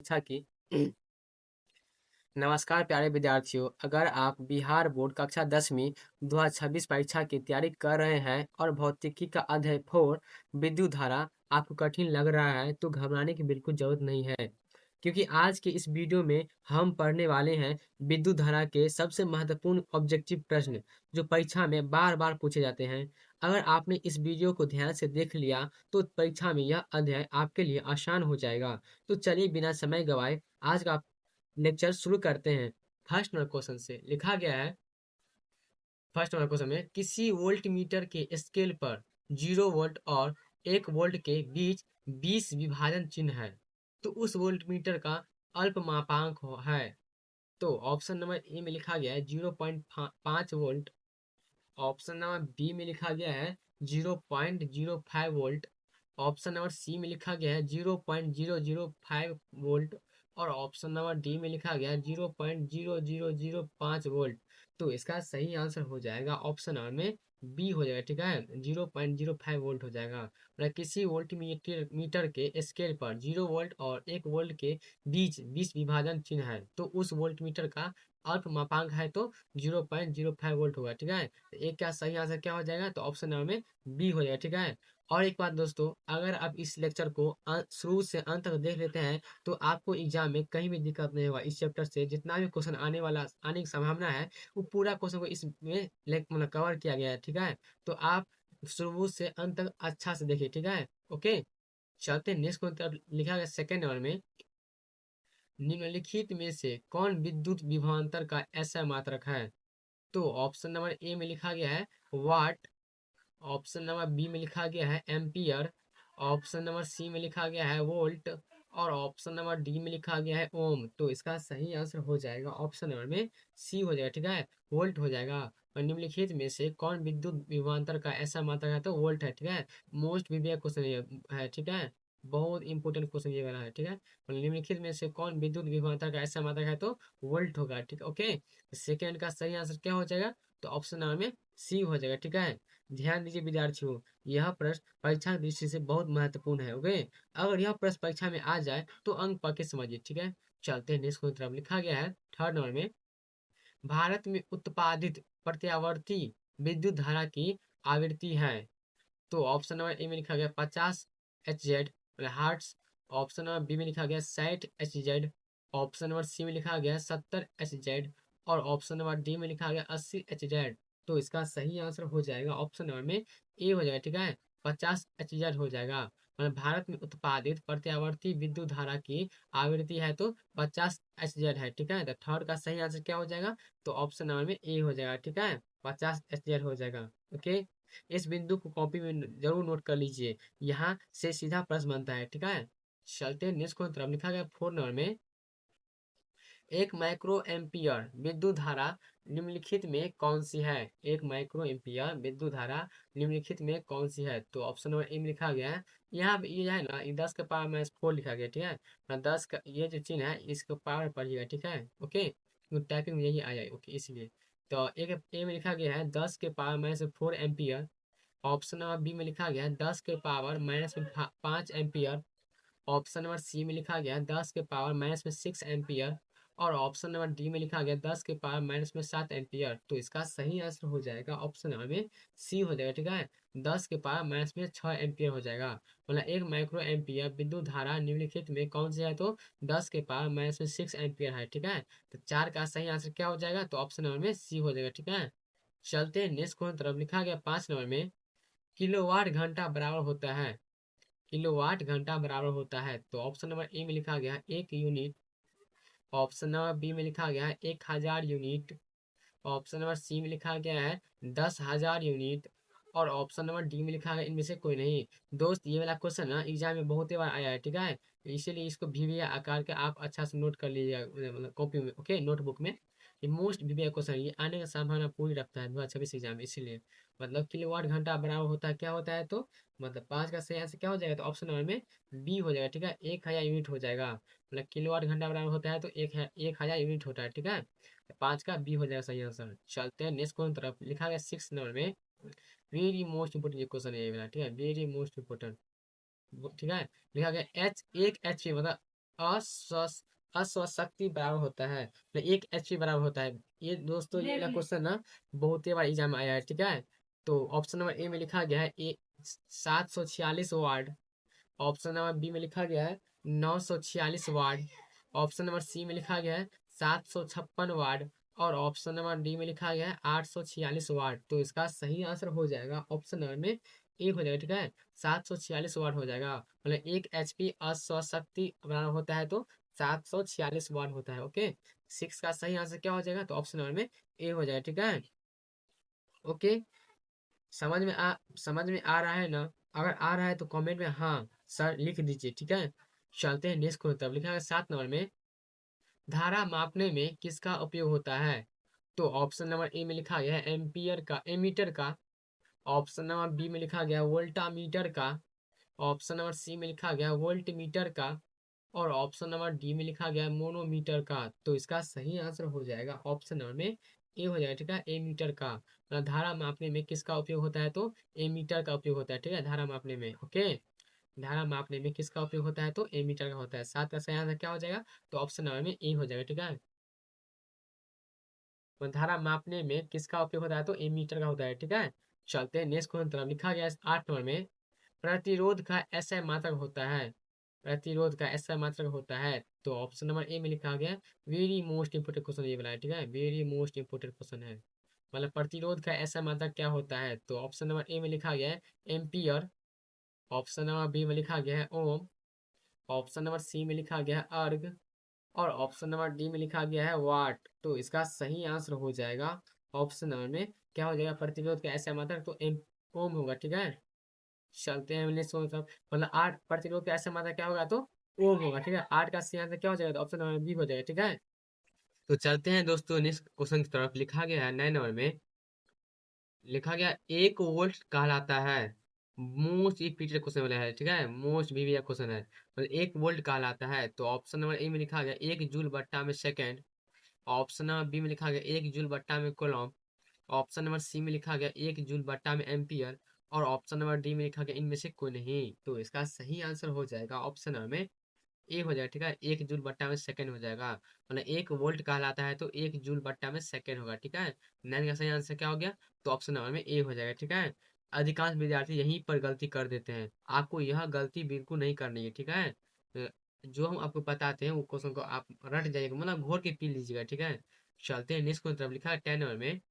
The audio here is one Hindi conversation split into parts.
परीक्षा की। नमस्कार प्यारे विद्यार्थियों, अगर आप बिहार बोर्ड कक्षा 10वीं 2026 परीक्षा की तैयारी कर रहे हैं और भौतिकी का अध्याय 4 विद्युत धारा आपको कठिन लग रहा है तो घबराने की बिल्कुल जरूरत नहीं है, क्योंकि आज के इस वीडियो में हम पढ़ने वाले हैं विद्युत धारा के सबसे महत्वपूर्ण ऑब्जेक्टिव प्रश्न जो परीक्षा में बार बार पूछे जाते हैं। अगर आपने इस वीडियो को ध्यान से देख लिया तो परीक्षा में यह अध्याय आपके लिए आसान हो जाएगा। तो चलिए बिना समय गवाए आज का लेक्चर शुरू करते हैं। फर्स्ट नंबर क्वेश्चन से लिखा गया है। फर्स्ट नंबर क्वेश्चन में किसी वोल्ट मीटर के स्केल पर 0 वोल्ट और 1 वोल्ट के बीच 20 विभाजन चिन्ह है, तो उस वोल्ट मीटर का अल्प मापांक है। तो ऑप्शन नंबर ए में लिखा गया है 0.5 वोल्ट। ऑप्शन नंबर बी में लिखा गया है 0.05 वोल्ट। ऑप्शन नंबर सी में लिखा गया है 0.005 वोल्ट। और ऑप्शन नंबर डी में लिखा गया है 0.0005 वोल्ट। तो इसका सही आंसर हो जाएगा ऑप्शन नंबर में बी हो जाएगा। ठीक है, 0.05 वोल्ट हो जाएगा। मतलब किसी वोल्ट मीटर के स्केल पर 0 वोल्ट और 1 वोल्ट के बीच 20 विभाजन चिन्ह है, तो उस वोल्ट मीटर का अल्प मापांक है तो 0.05 वोल्ट होगा। ठीक है, तो एक क्या सही आंसर क्या हो जाएगा, तो ऑप्शन नंबर में बी हो जाएगा। ठीक है, और एक बात दोस्तों, अगर आप इस लेक्चर को शुरू से अंत तक देख लेते हैं तो आपको एग्जाम में कहीं भी दिक्कत नहीं होगा। इस चैप्टर से जितना भी क्वेश्चन आने की संभावना है वो पूरा क्वेश्चन को इसमें मतलब कवर किया गया है। ठीक है, तो आप शुरू से अंत तक अच्छा से देखिए। ठीक है, ओके। चलते नेक्स्ट क्वेश्चन लिखा गया सेकेंड नंबर में, निम्नलिखित में से कौन विद्युत विभवांतर का ऐसा मात्रक है। तो ऑप्शन नंबर ए में लिखा गया है वाट। ऑप्शन नंबर बी में लिखा गया है एम्पियर। ऑप्शन नंबर सी में लिखा गया है वोल्ट। और ऑप्शन नंबर डी में लिखा गया है ओम। तो इसका सही आंसर हो जाएगा ऑप्शन नंबर में सी हो जाएगा। ठीक है, वोल्ट हो जाएगा। और निम्नलिखित में से कौन विद्युत विभवांतर का ऐसा मात्रक है, तो वोल्ट है। ठीक है, मोस्ट वीवीआई क्वेश्चन ये है। ठीक है, बहुत इंपॉर्टेंट क्वेश्चन ये वाला है। ठीक है, और निम्नलिखित में से कौन विद्युत विभवांतर का ऐसा मात्रक है, तो वोल्ट होगा। ठीक है, ओके। सेकेंड का सही आंसर क्या हो जाएगा, तो ऑप्शन नंबर में सी हो जाएगा। ठीक है, ध्यान दीजिए विद्यार्थियों, यह प्रश्न परीक्षा की दृष्टि से बहुत महत्वपूर्ण है। ओके, अगर यह प्रश्न परीक्षा में आ जाए तो अंक पा के समझिए। ठीक है, चलते हैं नेक्स्ट की तरफ। लिखा गया है थर्ड नंबर में, भारत में उत्पादित प्रत्यावर्ती विद्युत धारा की आवृत्ति है। तो ऑप्शन नंबर ए में लिखा गया 50 Hz hertz. Option number B में लिखा गया 60 Hz। ऑप्शन नंबर सी में लिखा गया 70 Hz। और ऑप्शन नंबर डी में लिखा गया 80 Hz। तो इसका सही आंसर हो जाएगा ऑप्शन नंबर में ए हो जाएगा। ठीक है, 50 Hz हो जाएगा। मतलब भारत में उत्पादित प्रत्यावर्ती विद्युत धारा की आवृत्ति है तो 50 Hz है। ठीक है, तो थर्ड का सही आंसर क्या हो जाएगा, तो ऑप्शन नंबर में ए हो जाएगा। ठीक है, 50 Hz हो जाएगा। ओके, इस बिंदु को कॉपी में जरूर नोट कर लीजिए, यहाँ से सीधा प्रश्न बनता है। ठीक है, चलते हैं नेक्स्ट को तरफ। लिखा गया 4 नंबर में, एक माइक्रो एम्पियर विद्युत धारा निम्नलिखित में कौन सी है। एक माइक्रो एम्पियर विद्युत धारा निम्नलिखित में कौन सी है। तो ऑप्शन नंबर ए में लिखा गया है, यहाँ पे ये है ना, ये 10 के पावर -4 लिखा गया। ठीक है, ना 10 का ये जो चिन्ह है इसको पावर पढ़िएगा। ठीक है, ओके, टाइपिंग में यही आया है। ओके, इसलिए तो एक ए में लिखा गया है 10 के power -4 ampere. Option number B में लिखा गया है 10 के power -5 ampere. Option number C में लिखा गया है 10 के पावर -6 एम्पियर। और ऑप्शन नंबर डी में लिखा गया 10 के पावर -7 एम्पियर। तो इसका सही आंसर हो जाएगा ऑप्शन नंबर में सी हो जाएगा। ठीक है, 10 के पावर -6 एम्पियर हो जाएगा। मतलब एक माइक्रो एम्पियर विद्युत धारा निम्नलिखित में कौन सी है, तो 10 के पावर -6 एम्पियर है। ठीक है, तो चार का सही आंसर क्या हो जाएगा, तो ऑप्शन नंबर में सी हो जाएगा। ठीक है, चलते हैं नेक्स्ट क्वेश्चन तरफ। लिखा गया 5 नंबर में, किलोवाट घंटा बराबर होता है। किलोवाट घंटा बराबर होता है, तो ऑप्शन नंबर ए में लिखा गया है 1 यूनिट। ऑप्शन नंबर बी में लिखा गया है 1000 यूनिट। ऑप्शन नंबर सी में लिखा गया है 10,000 यूनिट। और ऑप्शन नंबर डी में लिखा है इनमें से कोई नहीं। दोस्त, ये वाला क्वेश्चन ना एग्जाम में बहुत ही बार आया है। ठीक है, इसीलिए इसको वीवीआई आकार के आप अच्छा से नोट कर लीजिएगा, मतलब कॉपी में, ओके, नोटबुक में। ये मोस्ट वीवीआई क्वेश्चन है, ये आने का संभावना पूरी रखता है 2026 एग्जाम में। इसीलिए मतलब किलोवाट घंटा बराबर होता है क्या होता है, तो मतलब 5 का सही आंसर क्या हो जाएगा, तो ऑप्शन नंबर में बी हो जाएगा। ठीक है, 1000 यूनिट हो जाएगा। मतलब किलोवाट घंटा बराबर होता है तो 1000 यूनिट होता है। ठीक है, 5 का बी हो जाएगा सही आंसर। चलते हैं नेक्स्ट क्वेश्चन तरफ। लिखा गया 6 नंबर में, वेरी मोस्ट इंपोर्टेंट ये क्वेश्चन है ये वाला। ठीक है, वेरी मोस्ट इंपोर्टेंट। ठीक है, लिखा गया एक एच पी मतलब अश्वशक्ति बराबर होता है, मतलब 1 HP बराबर होता है। ये दोस्तों ये वाला क्वेश्चन ना बहुत ही बार एग्जाम में आया है, ठीक है। तो ऑप्शन नंबर ए में लिखा गया है 746 वाट। ऑप्शन नंबर बी में लिखा गया है 946 वाट। ऑप्शन नंबर सी में लिखा गया है 756 वाट। और ऑप्शन नंबर डी में लिखा गया है 846 वाट। तो इसका सही आंसर हो जाएगा ऑप्शन नंबर में ए हो जाएगा, ठीक है। 746 वाट हो जाएगा, मतलब 1 HP अश्वशक्ति बराबर होता है तो 746 वाट होता है। ओके, 6 का सही आंसर क्या हो जाएगा, तो ऑप्शन नंबर में ए हो जाएगा, ठीक है। ओके, समझ में आ रहा है ना? अगर आ रहा है तो कमेंट में हाँ सर लिख दीजिए, ठीक है। चलते हैं नेक्स्ट को, तब लिखा है 7 नंबर में धारा मापने में किसका उपयोग होता है। तो ऑप्शन नंबर ए में लिखा गया है एम्पियर का, एमीटर का। ऑप्शन नंबर बी में लिखा गया वोल्टामीटर का। ऑप्शन नंबर सी में लिखा गया वोल्ट मीटर का। और ऑप्शन नंबर डी में लिखा गया मोनोमीटर का। तो इसका सही आंसर हो जाएगा ऑप्शन नंबर में ए हो जाएगा, ठीक है, ए मीटर का। मतलब धारा मापने में किसका उपयोग होता है, तो ए मीटर का उपयोग होता है, ठीक है, धारा मापने में। ओके, धारा मापने में किसका उपयोग होता है, तो ए मीटर का होता है। 7 का सही आंसर क्या हो जाएगा, तो ऑप्शन नंबर में ए हो जाएगा, ठीक है। तो धारा मापने में किसका उपयोग होता है, तो ए मीटर का होता है, ठीक है। चलते हैं नेक्स्ट क्वेश्चन तरफ, लिखा गया है 8 नंबर में प्रतिरोध का ऐसा मात्रक होता है। प्रतिरोध का ऐसा मात्रक होता है, तो ऑप्शन नंबर ए में लिखा गया वेरी मोस्ट इंपोर्टेंट क्वेश्चन ये वाला है, ठीक है, वेरी मोस्ट इंपोर्टेंट क्वेश्चन है। मतलब प्रतिरोध का ऐसा मात्रक क्या होता है, तो ऑप्शन नंबर ए में लिखा गया है एम्पियर। ऑप्शन नंबर बी में लिखा गया है ओम। ऑप्शन नंबर सी में लिखा गया है अर्ग। और ऑप्शन नंबर डी में लिखा गया है वाट। तो इसका सही आंसर हो जाएगा ऑप्शन नंबर में क्या हो जाएगा, प्रतिरोध का ऐसा मात्रक तो एम ओम होगा, ठीक है। चलते हैं नेक्स्ट मतलब, आठ प्रतिरोध का ऐसा मात्रा क्या होगा, तो ओम होगा, ठीक है। 8 का सही आंसर क्या हो जाएगा, तो ऑप्शन नंबर बी हो जाएगा, ठीक है। तो चलते हैं दोस्तों नेक्स्ट क्वेश्चन की तरफ, लिखा गया है 9 नंबर में लिखा गया 1 वोल्ट कहलाता है। मोस्ट रिपीटेड क्वेश्चन वाला है, ठीक है, मोस्ट वीवीआई क्वेश्चन है। मतलब 1 वोल्ट कहलाता है, तो ऑप्शन नंबर ए में लिखा गया 1 जूल बट्टा में सेकेंड। ऑप्शन नंबर बी में लिखा गया 1 जूल बट्टा में कोलॉम। ऑप्शन नंबर सी में लिखा गया 1 जूल बट्टा में एम्पियर। और ऑप्शन नंबर डी में लिखा गया इनमें से कोई नहीं। तो इसका सही आंसर हो जाएगा ऑप्शन नंबर में ए हो जाएगा, ठीक है, 1 जूल बट्टा में सेकंड हो जाएगा। मतलब 1 वोल्ट कहलाता है तो 1 जूल बट्टा में सेकंड होगा, ठीक है। 9 का सही आंसर क्या हो गया, तो ऑप्शन नंबर में ए हो जाएगा, ठीक है। अधिकांश विद्यार्थी यहीं पर गलती कर देते हैं, आपको यह गलती बिल्कुल नहीं करनी है, ठीक है। जो हम आपको बताते हैं वो क्वेश्चन को आप रट जाइएगा, मतलब घोर के पी लीजिएगा, ठीक है। चलते हैं नेक्स्ट क्वेश्चन तरफ, लिखा है 10 नंबर में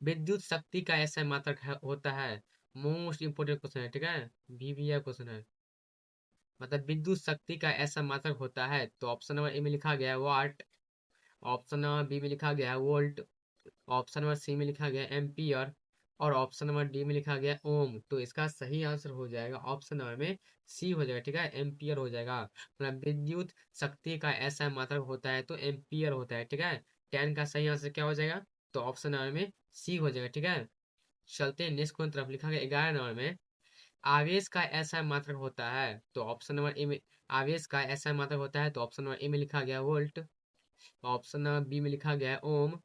विद्युत शक्ति का ऐसा मात्रक होता है। मोस्ट इंपोर्टेंट क्वेश्चन है, ठीक है, वीवीआई क्वेश्चन है। मतलब विद्युत शक्ति का ऐसा मात्रक होता है, तो ऑप्शन नंबर ए में लिखा गया है वाट। ऑप्शन नंबर बी में लिखा गया है वोल्ट। ऑप्शन नंबर सी में लिखा गया है एम्पियर। और ऑप्शन नंबर डी में लिखा गया है ओम। तो इसका सही आंसर हो जाएगा ऑप्शन नंबर में सी हो जाएगा, ठीक है, एम्पियर हो जाएगा। मतलब विद्युत शक्ति का ऐसा मात्रक होता है तो एम्पियर होता है, ठीक है। 10 का सही आंसर क्या हो जाएगा, तो ऑप्शन नंबर में सी हो जाएगा, ठीक है। चलते हैं नेक्स्ट क्वेश्चन तरफ, लिखा गया 11 नंबर में आवेश का ऐसा मात्रक होता है, तो ऑप्शन नंबर ए में आवेश का ऐसा मात्रक होता है, तो ऑप्शन नंबर ए में लिखा गया वोल्ट। ऑप्शन नंबर बी में लिखा गया है ओम।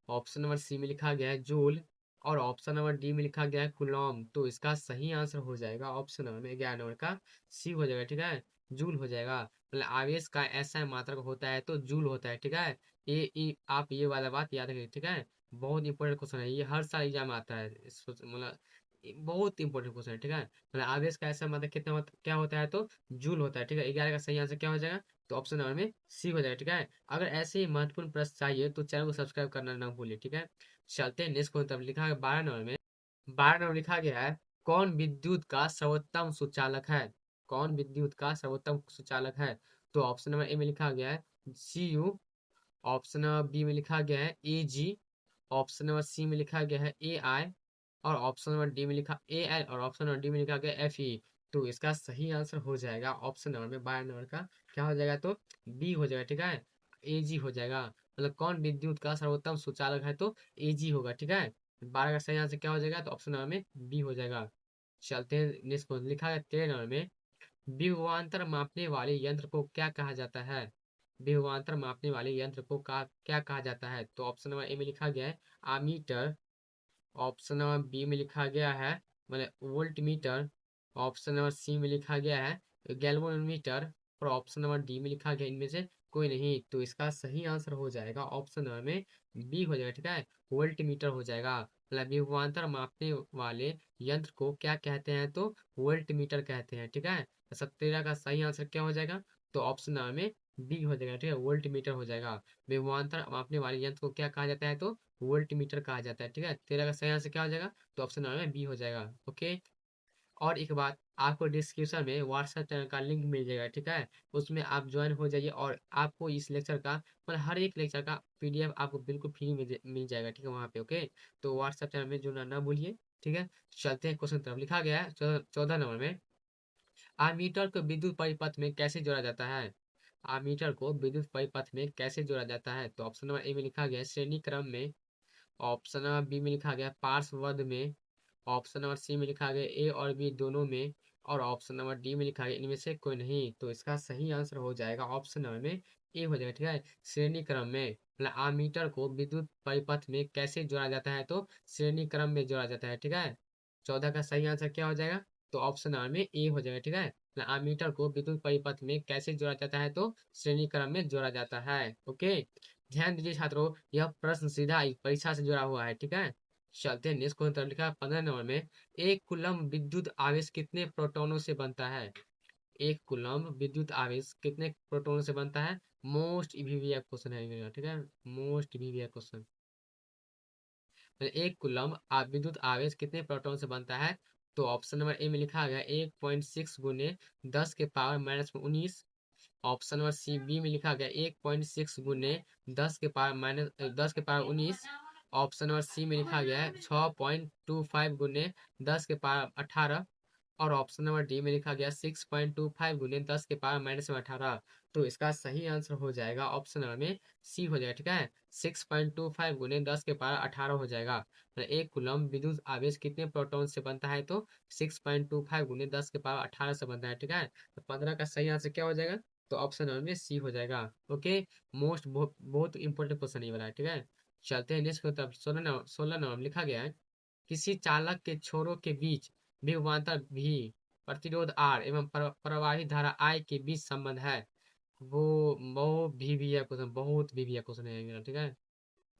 ऑप्शन नंबर सी में लिखा गया है जूल। और ऑप्शन नंबर डी में लिखा गया है कुलॉम। तो इसका सही आंसर हो जाएगा ऑप्शन नंबर में 11 नंबर का सी हो जाएगा, ठीक है, जूल हो जाएगा। मतलब आवेश का ऐसा मात्रक होता है तो जूल होता है, ठीक है। आप ये वाला बात याद रखिए, ठीक है। बहुत इंपॉर्टेंट क्वेश्चन है ये, हर साल एग्जाम में आता है मतलब बहुत इंपॉर्टेंट क्वेश्चन है, ठीक है। मतलब आवेश का ऐसा मात्रक कितना क्या होता है, तो जूल होता है, ठीक है। 11 का सही आंसर क्या हो जाएगा, तो ऑप्शन नंबर में सी हो जाएगा, ठीक है। अगर ऐसे ही महत्वपूर्ण प्रश्न चाहिए तो चैनल को सब्सक्राइब करना ना भूलिए, ठीक है। चलते हैं नेक्स्ट क्वेश्चन, तब लिखा है 12 नंबर में 12 नंबर लिखा गया है कौन विद्युत का सर्वोत्तम सुचालक है। कौन विद्युत का सर्वोत्तम सुचालक है, तो ऑप्शन नंबर ए में लिखा गया है सी यू। ऑप्शन नंबर बी में लिखा गया है ए जी। ऑप्शन नंबर सी में लिखा गया है AI। और ऑप्शन नंबर डी में लिखा AL। और ऑप्शन नंबर डी में लिखा गया FE। तो इसका सही आंसर हो जाएगा ऑप्शन नंबर में 12 नंबर का क्या हो जाएगा, तो बी हो जाएगा, ठीक है, AG हो जाएगा। मतलब कौन विद्युत का सर्वोत्तम सुचालक है, तो AG होगा, ठीक है। 12 का सही आंसर क्या हो जाएगा, तो ऑप्शन नंबर में बी हो जाएगा। चलते हैं नेक्स्ट क्वेश्चन, लिखा है 13 नंबर में विभवांतर मापने वाले यंत्र को क्या कहा जाता है। विभवांतर मापने वाले यंत्र को क्या कहा जाता है, तो ऑप्शन नंबर ए में लिखा गया है आमीटर। ऑप्शन नंबर बी में लिखा गया है मतलब volt meter. Option number C में लिखा गया है गैल्वेनोमीटर। और ऑप्शन नंबर डी में लिखा गया इनमें से कोई नहीं, तो इसका सही आंसर हो जाएगा ऑप्शन नंबर में बी हो जाएगा। ठीक है, वोल्ट मीटर हो जाएगा। मतलब विभवांतर मापने वाले यंत्र को क्या कहते हैं, तो वोल्ट मीटर कहते हैं। ठीक है, तो 17 का सही आंसर क्या हो जाएगा, तो ऑप्शन नंबर में बी हो जाएगा। ठीक है, वोल्ट मीटर हो जाएगा। विभवांतर मापने वाले यंत्र को क्या कहा जाता है, तो वोल्ट मीटर कहा जाता है। ठीक है, 13 का सही आंसर क्या हो जाएगा, तो ऑप्शन नंबर में बी हो जाएगा। ओके, और एक बात, आपको डिस्क्रिप्शन में व्हाट्सएप चैनल का लिंक मिल जाएगा। ठीक है, उसमें आप ज्वाइन हो जाइए और आपको इस लेक्चर का मतलब हर एक लेक्चर का पीडीएफ आपको बिल्कुल फ्री में मिल जाएगा। ठीक है, वहाँ पे। ओके, तो व्हाट्सएप चैनल में जुड़ना ना भूलिए। ठीक है, चलते हैं क्वेश्चन तरफ। लिखा गया है 14 नंबर में, आमीटर को विद्युत परिपथ में कैसे जोड़ा जाता है। आमीटर को विद्युत परिपथ में कैसे जोड़ा जाता है, तो ऑप्शन नंबर ए में लिखा गया है श्रेणी क्रम में, ऑप्शन नंबर बी में लिखा गया है पार्श्ववर्ध में, ऑप्शन नंबर सी में लिखा गया ए और बी दोनों में, और ऑप्शन नंबर डी में लिखा गया इनमें से कोई नहीं, तो इसका सही आंसर हो जाएगा ऑप्शन नंबर में ए हो जाएगा। ठीक है, श्रेणी क्रम में, मतलब आमीटर को विद्युत परिपथ में कैसे जोड़ा जाता है, तो श्रेणी क्रम में जोड़ा जाता है। ठीक है, 14 का सही आंसर क्या हो जाएगा, तो ऑप्शन नंबर में ए हो जाएगा। ठीक है, मतलब आमीटर को विद्युत परिपथ में कैसे जोड़ा जाता है, तो श्रेणी क्रम में जोड़ा जाता है। ओके, ध्यान दीजिए छात्रों, यह प्रश्न सीधा परीक्षा से जुड़ा हुआ है। ठीक है, चलते हैं नेक्स्ट क्वेश्चन तरफ। लिखा है 15 नंबर में, एक कूलम्ब विद्युत आवेश कितने प्रोटॉनों से बनता है। एक कूलम्ब विद्युत आवेश कितने प्रोटॉनों से बनता है, मोस्ट ईवीवीआई क्वेश्चन है मेरा। ठीक है, मोस्ट ईवीवीआई क्वेश्चन, एक कूलम्ब विद्युत आवेश कितने प्रोटॉन से बनता है, तो ऑप्शन नंबर ए में लिखा गया 1.6 गुने 10 के power minus 19, option number C B में लिखा गया 1.6 गुने 10 के पावर माइनस 10 के पावर 19, ऑप्शन नंबर सी में लिखा गया है 6.25 गुने 10 के पावर 18, और ऑप्शन नंबर डी में लिखा गया 6.25 गुने 10 के पावर माइनस में 18, तो इसका सही आंसर हो जाएगा ऑप्शन नंबर में सी हो जाएगा। ठीक है, 6.25 गुने 10 के पावर 18 हो जाएगा। मतलब एक कूलम्ब विद्युत आवेश कितने प्रोटॉन से बनता है, तो 6.25 गुने 10 के पावर 18 से बनता है। ठीक है, तो 15 का सही आंसर क्या हो जाएगा, तो ऑप्शन नंबर में सी हो जाएगा। ओके, मोस्ट बहुत इंपॉर्टेंट क्वेश्चन ये वाला है। ठीक है, चलते हैं नेक्स्ट की तरफ। 16 नंबर में लिखा गया है, किसी चालक के छोरों के बीच विभवांतर भी, प्रतिरोध आर एवं प्रवाही धारा आई के बीच संबंध है। वो बहुत भी है क्वेश्चन, बहुत भी है क्वेश्चन है मेरा। ठीक है,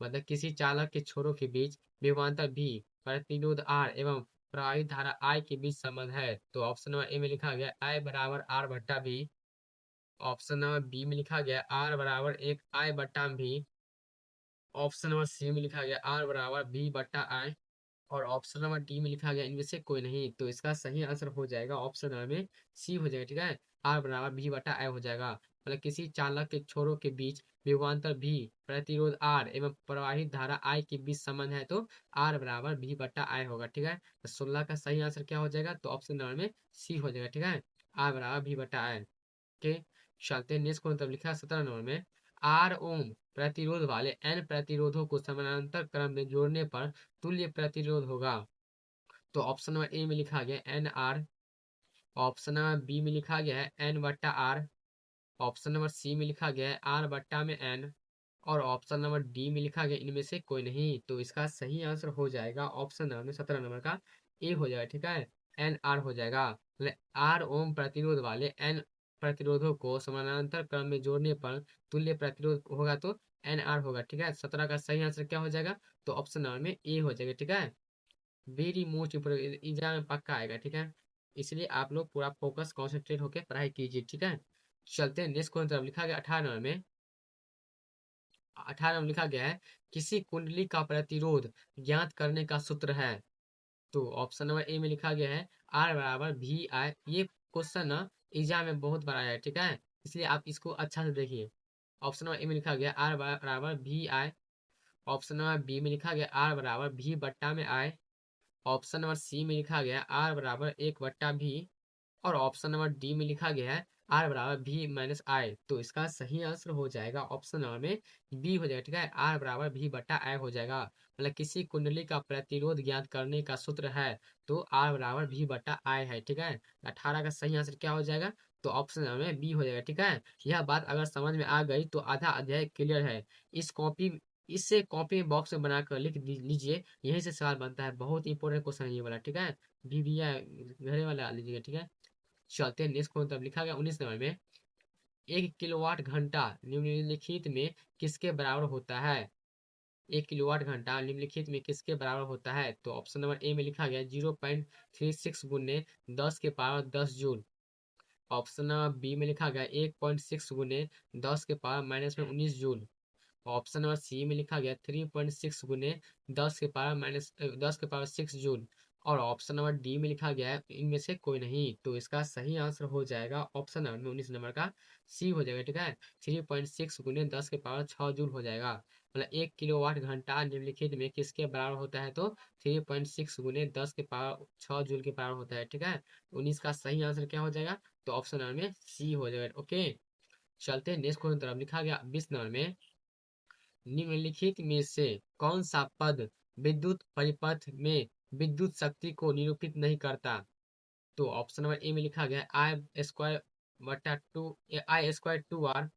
मतलब किसी चालक के छोरों के बीच विभवांतर भी, प्रतिरोध आर एवं प्रवाही धारा आई के बीच संबंध है, तो ऑप्शन नंबर ए में लिखा गया आई बराबर आर बट्टा भी, ऑप्शन नंबर बी में लिखा गया आर बराबर एक आई बट्टा भी, ऑप्शन नंबर सी में लिखा गया आर बराबर बी बट्टा आई, और ऑप्शन नंबर डी में लिखा गया इनमें से कोई नहीं, तो इसका सही आंसर हो जाएगा ऑप्शन नंबर में सी हो जाएगा। ठीक है, आर बराबर बी बटा आई हो जाएगा। मतलब किसी चालक के छोरों के बीच विभवांतर भी, प्रतिरोध आर एवं प्रवाहित धारा आई के बीच संबंध है, तो आर बराबर बी बटा आई होगा। ठीक है, तो 16 का सही आंसर क्या हो जाएगा, तो ऑप्शन नंबर में सी हो जाएगा। ठीक है, आर बराबर बी बटा आई। ओके, चलते हैं नेक्स्ट को, तब लिखा है 17 नंबर में, आर ओम प्रतिरोध वाले एन प्रतिरोधों को समानांतर क्रम में जोड़ने पर तुल्य प्रतिरोध होगा, तो ऑप्शन नंबर ए में लिखा गया N R, option number B में लिखा गया है एन बट्टा आर, ऑप्शन नंबर सी में लिखा गया है आर बट्टा में एन, और ऑप्शन नंबर डी में लिखा गया इनमें से कोई नहीं, तो इसका सही आंसर हो जाएगा ऑप्शन नंबर 17 नंबर का ए हो जाएगा। ठीक है, एन आर हो जाएगा। मतलब आर ओम प्रतिरोध वाले एन प्रतिरोधों को समानांतर क्रम में जोड़ने पर तुल्य प्रतिरोध होगा, तो एन आर होगा। ठीक है, 17 का सही आंसर क्या हो जाएगा, तो ऑप्शन नंबर में ए हो जाएगा। ठीक है, वेरी मोस्ट इम्पोर्टेंट, एग्जाम में पक्का आएगा। ठीक है, इसलिए आप लोग पूरा फोकस कॉन्सेंट्रेट होकर पढ़ाई कीजिए। ठीक है, चलते हैं नेक्स्ट क्वेश्चन तरफ। लिखा गया 18 नंबर में, 18 में लिखा गया है, किसी कुंडली का प्रतिरोध ज्ञात करने का सूत्र है, तो ऑप्शन नंबर ए में लिखा गया है आर बराबर वी आई। ये क्वेश्चन ना एग्जाम में बहुत बार आया है। ठीक है, इसलिए आप इसको अच्छा से देखिए। ऑप्शन नंबर ए में लिखा गया आर बराबर V I, option number B में लिखा गया आर बराबर वी बट्टा में आई, ऑप्शन नंबर सी में लिखा गया आर बराबर एक बट्टा भी, और ऑप्शन नंबर डी में लिखा गया है आर बराबर भी माइनस आई, तो इसका सही आंसर हो जाएगा ऑप्शन नंबर में बी हो जाएगा। ठीक है, आर बराबर भी बटा आई हो जाएगा। मतलब किसी कुंडली का प्रतिरोध ज्ञात करने का सूत्र है, तो आर बराबर भी बटा आई है। ठीक है, 18 का सही आंसर क्या हो जाएगा, तो ऑप्शन नंबर में बी हो जाएगा। ठीक है, यह बात अगर समझ में आ गई तो आधा अध्याय क्लियर है। इस कॉपी इससे कॉपी बॉक्स में बनाकर लिख लीजिए, यहीं से सवाल बनता है। बहुत इंपॉर्टेंट क्वेश्चन है ये वाला। ठीक है, भी घरे वाला लीजिएगा। ठीक है, चलते हैं नेक्स्ट क्वेश्चन। तब लिखा गया 19 नंबर में, 1 किलोवाट घंटा निम्नलिखित में किसके बराबर होता है? 1 किलोवाट घंटा निम्नलिखित में किसके बराबर होता है? तो ऑप्शन नंबर ए में लिखा गया 0.36 गुने 10 के power 10 joule. Option number B में लिखा गया 1.6 गुने 10 के पावर माइनस में 19 जूल। ऑप्शन नंबर सी में लिखा गया 3.6 गुने 10 के पावर 6 जूल। और ऑप्शन नंबर डी में लिखा गया है इनमें से कोई नहीं। तो इसका सही आंसर हो जाएगा ऑप्शन नंबर में 19 नंबर का सी हो जाएगा। ठीक है, 3.6 गुने 10 के पावर 6 जूल हो जाएगा। मतलब 1 किलोवाट घंटा निम्नलिखित में किसके बराबर होता है? तो 3.6 गुने 10 के पावर 6 जूल के बराबर होता है। ठीक है, 19 का सही आंसर क्या हो जाएगा? तो ऑप्शन नंबर में सी हो जाएगा। ओके, चलते हैं नेक्स्ट क्वेश्चन तरफ। लिखा गया 20 नंबर में निम्नलिखित में से कौन सा पद विद्युत परिपथ में विद्युत शक्ति को निरूपित नहीं करता? तो ऑप्शन नंबर ए में लिखा गया I² 2 R।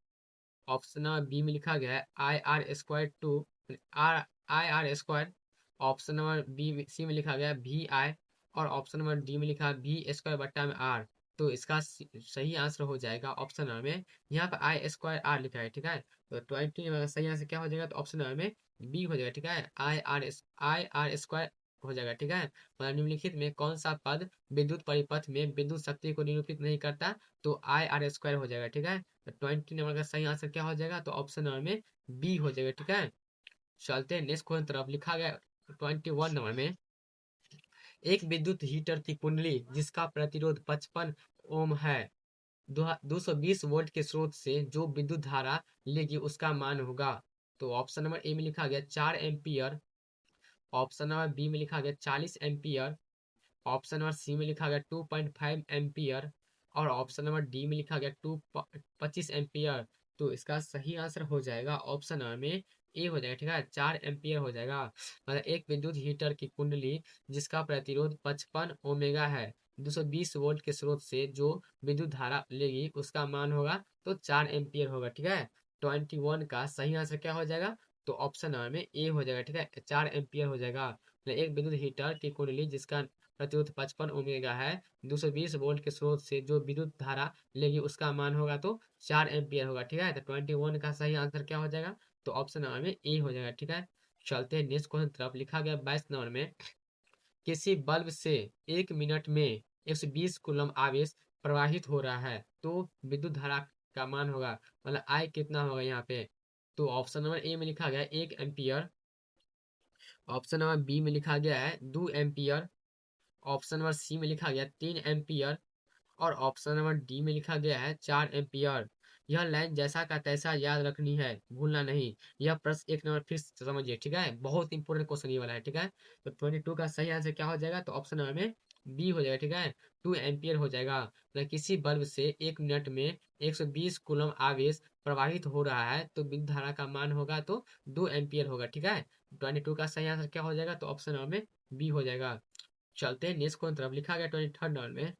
Option number B में लिखा गया है I R² 2 R। Option number B C में लिखा गया है VI। और ऑप्शन नंबर डी में लिखा है V² बटा में R। तो इसका सही आंसर हो जाएगा ऑप्शन नंबर में, यहाँ पर I² R लिखा है। ठीक है, तो 20 में सही आंसर क्या हो जाएगा? तो ऑप्शन नंबर में बी हो जाएगा। ठीक है, I R² हो जाएगा। ठीक है, मतलब निम्नलिखित में कौन सा पद विद्युत परिपथ में विद्युत शक्ति को निरूपित नहीं करता? तो I R² हो जाएगा। ठीक है, तो 20 नंबर का सही आंसर क्या हो जाएगा? तो ऑप्शन नंबर में बी हो जाएगा। ठीक है, चलते हैं नेक्स्ट क्वेश्चन तरफ। लिखा गया 21 नंबर में एक विद्युत हीटर की कुंडली जिसका प्रतिरोध 55 ओम है, 220 वोल्ट के स्रोत से जो विद्युत धारा लेगी उसका मान होगा। तो ऑप्शन नंबर ए में लिखा गया 4 एम्पियर। ऑप्शन नंबर बी में लिखा गया 40 एम्पियर। ऑप्शन नंबर सी में लिखा गया 2.5 एम्पियर। और ऑप्शन नंबर डी में लिखा गया 25 एम्पियर। तो इसका सही आंसर हो जाएगा ऑप्शन नंबर में ए हो जाएगा। ठीक है, 4 एम्पियर हो जाएगा। मतलब एक विद्युत हीटर की कुंडली जिसका प्रतिरोध 55 ओमेगा है, 220 वोल्ट के स्रोत से जो विद्युत धारा लेगी उसका मान होगा तो 4 एम्पियर होगा। ठीक है, 21 का सही आंसर क्या हो जाएगा? तो ऑप्शन नंबर में ए हो जाएगा। ठीक है, 4 एम्पियर हो जाएगा। मतलब एक विद्युत हीटर की कुंडली जिसका प्रतिरोध 55 ओमेगा है, 220 वोल्ट के स्रोत से जो विद्युत धारा लेगी उसका मान होगा तो 4 एम्पियर होगा। ठीक है, तो 21 का सही आंसर क्या हो जाएगा? तो ऑप्शन नंबर में ए हो जाएगा। ठीक है, चलते हैं नेक्स्ट क्वेश्चन तरफ। लिखा गया 22 नंबर में किसी बल्ब से 1 मिनट में 120 कूलम आवेश प्रवाहित हो रहा है तो विद्युत धारा का मान होगा, मतलब आई कितना होगा यहाँ पे? तो ऑप्शन नंबर ए में लिखा गया 1 एम्पियर। ऑप्शन नंबर बी में लिखा गया है 2 एम्पियर। ऑप्शन नंबर सी में लिखा गया 3 एम्पियर। और ऑप्शन नंबर डी में लिखा गया है 4 एम्पियर। यह लाइन जैसा का तैसा याद रखनी है, भूलना नहीं। यह प्रश्न एक नंबर फिर से समझिए। ठीक है, बहुत इंपॉर्टेंट क्वेश्चन ये वाला है। ठीक है, तो 22 का सही आंसर क्या हो जाएगा? तो ऑप्शन नंबर में बी हो जाएगा। ठीक है, 2 एम्पियर हो जाएगा। मतलब किसी बल्ब से 1 मिनट में 120 कूलम आवेश प्रवाहित हो रहा है तो विद्युत धारा का मान होगा तो 2 एम्पियर होगा। ठीक है, 22 का सही आंसर क्या हो जाएगा? तो ऑप्शन नंबर में बी हो जाएगा। चलते हैं नेक्स्ट क्वेश्चन तरफ। लिखा गया 23 नंबर में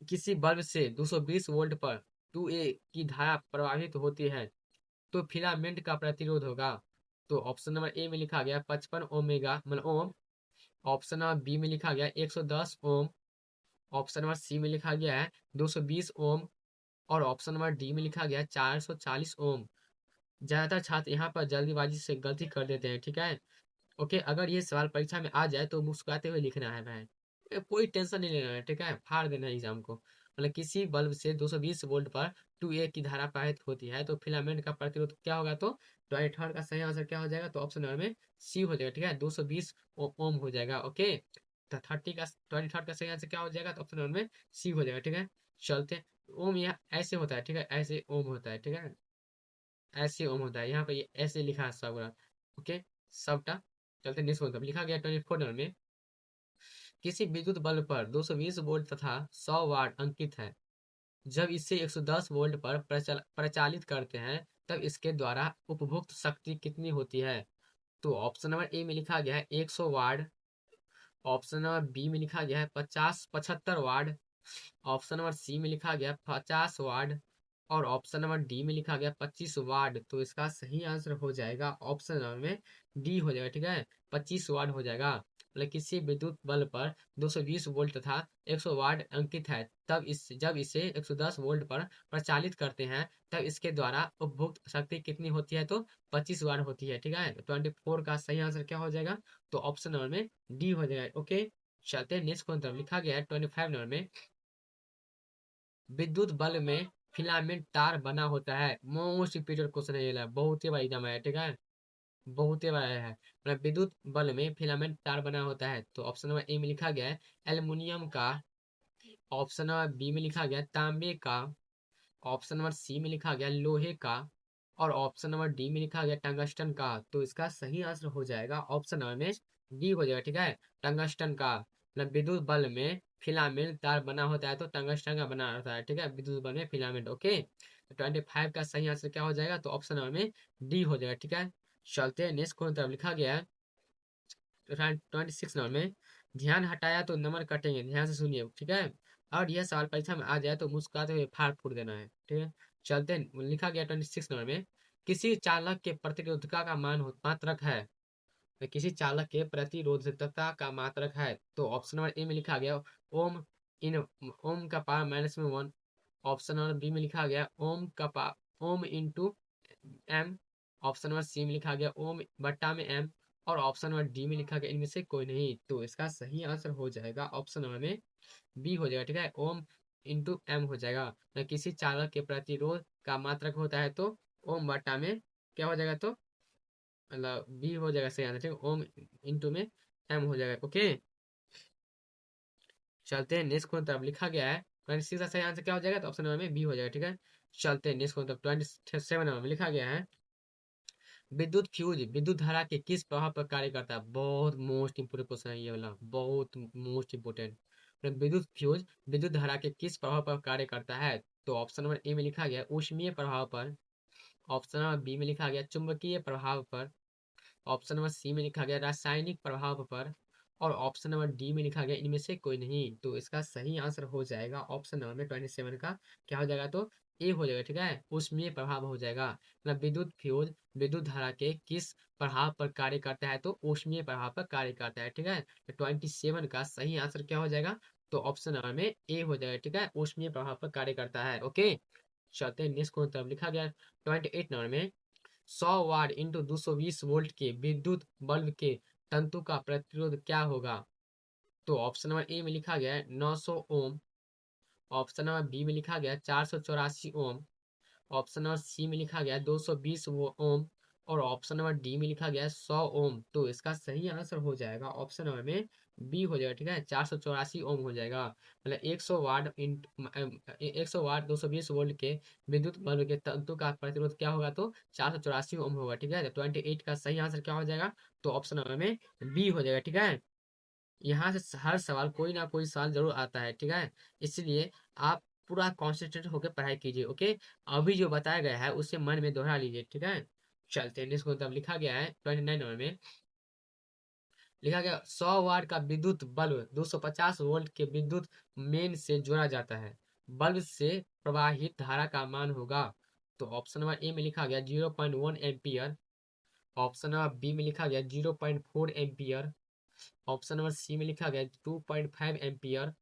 किसी बल्ब से 220 वोल्ट पर 2A की धारा प्रवाहित होती है तो फिलामेंट का प्रतिरोध होगा। तो ऑप्शन नंबर ए में लिखा गया 55 ओमेगा मतलब ओम। ऑप्शन नंबर बी में लिखा गया 110 ओम। ऑप्शन नंबर सी में लिखा गया है 220 ओम। और ऑप्शन नंबर डी में लिखा गया है 440 ओम। ज्यादातर छात्र यहाँ पर जल्दीबाजी से गलती कर देते हैं। ठीक है, ओके, अगर ये सवाल परीक्षा में आ जाए तो मुस्कुराते हुए लिखना है भाई, कोई टेंशन नहीं लेना है। ठीक है, फाड़ देना है एग्जाम को। मतलब किसी बल्ब से 220 वोल्ट पर 2A की धारा प्रवाहित होती है तो फिलामेंट का प्रतिरोध क्या होगा? तो 23 का सही आंसर क्या हो जाएगा? तो ऑप्शन नंबर में सी हो जाएगा। ठीक है, 220 ओम हो जाएगा। ओके, तो 23 का सही आंसर क्या हो जाएगा? तो ऑप्शन नंबर में सी हो जाएगा। ठीक है, चलते ओम यहाँ ऐसे होता है। ठीक है, ऐसे ओम होता है। ठीक है, ऐसे ओम होता है। यहाँ पे ये ऐसे लिखा है सब। ओके, सबटा। चलते नेक्स्ट मतलब लिखा गया 24 नंबर में किसी विद्युत बल्ब पर 220 वोल्ट तथा 100 वाट अंकित है। जब इसे 110 वोल्ट पर प्रचालित करते हैं तब इसके द्वारा उपभोक्त शक्ति कितनी होती है? तो ऑप्शन नंबर ए में लिखा गया है 100 वाट। ऑप्शन नंबर बी में लिखा गया है 75 वाट। ऑप्शन नंबर सी में लिखा गया है 50 वाट। और ऑप्शन नंबर डी में लिखा गया 25 वाट, तो इसका सही आंसर हो जाएगा ऑप्शन नंबर में डी हो जाएगा। ठीक है, 25 वाट हो जाएगा। मतलब किसी विद्युत बल्ब पर 220 वोल्ट तथा 100 वाट अंकित है, तब जब इसे 110 वोल्ट पर प्रचालित करते हैं, तब इसके द्वारा उपभोग शक्ति कितनी होती है, तो 25 वाट होती है। ठीक है, 24 का सही आंसर क्या हो जाएगा, तो ऑप्शन नंबर में डी हो जाएगा। ओके, चलते हैं नेक्स्ट क्वेश्चन। लिखा गया है 25 नंबर में, विद्युत बल्ब में फिलामेंट तार बना होता है। मोस्ट रिपीटेड क्वेश्चन है, ये वाला बहुत ही बार एग्जाम है। ठीक है, बहुत ही बार आया है। मतलब विद्युत बल्ब में फिलामेंट तार बना होता है, तो ऑप्शन नंबर ए में लिखा गया है एल्युमिनियम का, ऑप्शन नंबर बी में लिखा गया है तांबे का, ऑप्शन नंबर सी में लिखा गया लोहे का, और ऑप्शन नंबर डी में लिखा गया टंगस्टन का। तो इसका सही आंसर हो जाएगा ऑप्शन नंबर में डी हो जाएगा। ठीक है, टंगस्टन का। मतलब विद्युत बल्ब में फिलामेंट तार बना होता है, तो टंगस्टन का बना होता है। ठीक है, विद्युत बल्ब में फिलामेंट। ओके, तो 25 का सही आंसर क्या हो जाएगा, तो ऑप्शन नंबर में डी हो जाएगा। ठीक है, चलते हैं नेक्स्ट क्वेश्चन तरफ। लिखा गया है 26 नंबर में, ध्यान हटाया तो नंबर कटेंगे, ध्यान से सुनिए। ठीक है, और यह सवाल परीक्षा में आ जाए तो मुस्कुराते हुए फाड़ फूड़ देना है। ठीक है, चलते हैं। लिखा गया 26 नंबर में, किसी चालक के प्रतिरोधकता का मात्रक है, तो किसी चालक के प्रतिरोधकता का मात्रक है, तो ऑप्शन नंबर ए में लिखा गया ओम इन ओम का पावर -1, ऑप्शन नंबर बी में लिखा गया ohm into M, option number C में लिखा गया ओम बट्टा में एम, और ऑप्शन नंबर डी में लिखा गया इनमें से कोई नहीं। तो इसका सही आंसर हो जाएगा ऑप्शन नंबर में बी हो जाएगा। ठीक है, ओम इंटू एम हो जाएगा। न किसी चालक के प्रतिरोध का मात्रक होता है, तो ओम बट्टा में क्या हो जाएगा, तो मतलब बी हो जाएगा सही आंसर। ठीक है, ओम इंटू में एम हो जाएगा। ओके, चलते हैं नेक्स्ट क्वेश्चन तरफ। लिखा गया है 26 का सही आंसर क्या हो जाएगा, तो ऑप्शन नंबर में बी हो जाएगा। ठीक है, चलते हैं नेक्स्ट क्वेश्चन तरफ। 27 नंबर में लिखा गया है, विद्युत फ्यूज विद्युत धारा के किस प्रभाव पर कार्य करता है। बहुत मोस्ट इंपोर्टेंट क्वेश्चन है ये वाला, बहुत मोस्ट इंपोर्टेंट। विद्युत फ्यूज विद्युत धारा के किस प्रभाव पर कार्य करता है, तो ऑप्शन नंबर ए में लिखा गया ऊष्मीय प्रभाव पर, ऑप्शन नंबर बी में लिखा गया चुंबकीय प्रभाव पर, ऑप्शन नंबर सी में लिखा गया रासायनिक प्रभाव पर, और ऑप्शन नंबर डी में लिखा गया इनमें से कोई नहीं। तो इसका सही आंसर हो जाएगा ऑप्शन नंबर में 27 का क्या हो जाएगा, तो ए हो जाएगा। ठीक है, उसमें प्रभाव हो जाएगा। मतलब विद्युत फ्यूज विद्युत धारा के किस प्रभाव पर कार्य करता है, तो ऊष्मीय प्रभाव पर कार्य करता है। ठीक है, तो 27 का सही आंसर क्या हो जाएगा, तो ऑप्शन नंबर में ए हो जाएगा। ठीक है, ऊष्मीय प्रभाव पर कार्य करता है। ओके, चलते हैं नेक्स्ट को तरफ। लिखा गया 28 नंबर में, 100 वाट इंटू 220 वोल्ट के विद्युत बल्ब के तंतु का प्रतिरोध क्या होगा, तो ऑप्शन नंबर ए में लिखा गया है 900 ओम, ऑप्शन नंबर बी में लिखा गया 484 ओम, ऑप्शन नंबर सी में लिखा गया 220 ओम, और ऑप्शन नंबर डी में लिखा गया 100 ओम। तो इसका सही आंसर हो जाएगा ऑप्शन नंबर में बी हो जाएगा। ठीक है, 484 ओम हो जाएगा। मतलब 100 वाट 220 वोल्ट के विद्युत बल्ब के तंतु का प्रतिरोध क्या होगा, तो 484 ओम होगा। ठीक है, तो 28 का सही आंसर क्या हो जाएगा, तो ऑप्शन नंबर में बी हो जाएगा। ठीक है, यहाँ से हर सवाल कोई ना कोई सवाल जरूर आता है। ठीक है, इसलिए आप पूरा कॉन्सेंट्रेट होकर पढ़ाई कीजिए। ओके, अभी जो बताया गया है उसे मन में दोहरा लीजिए। ठीक है, चलते हैं इसको। तब लिखा गया है 29 नंबर में, लिखा गया 100 वाट का विद्युत बल्ब 250 वोल्ट के विद्युत मेन से जोड़ा जाता है, बल्ब से प्रवाहित धारा का मान होगा। तो ऑप्शन नंबर ए में लिखा गया 0.1 एम्पियर, ऑप्शन नंबर बी में लिखा गया 0.4 एम्पियर, ऑप्शन नंबर सी में लिखा गया 2.5 एम्पियर,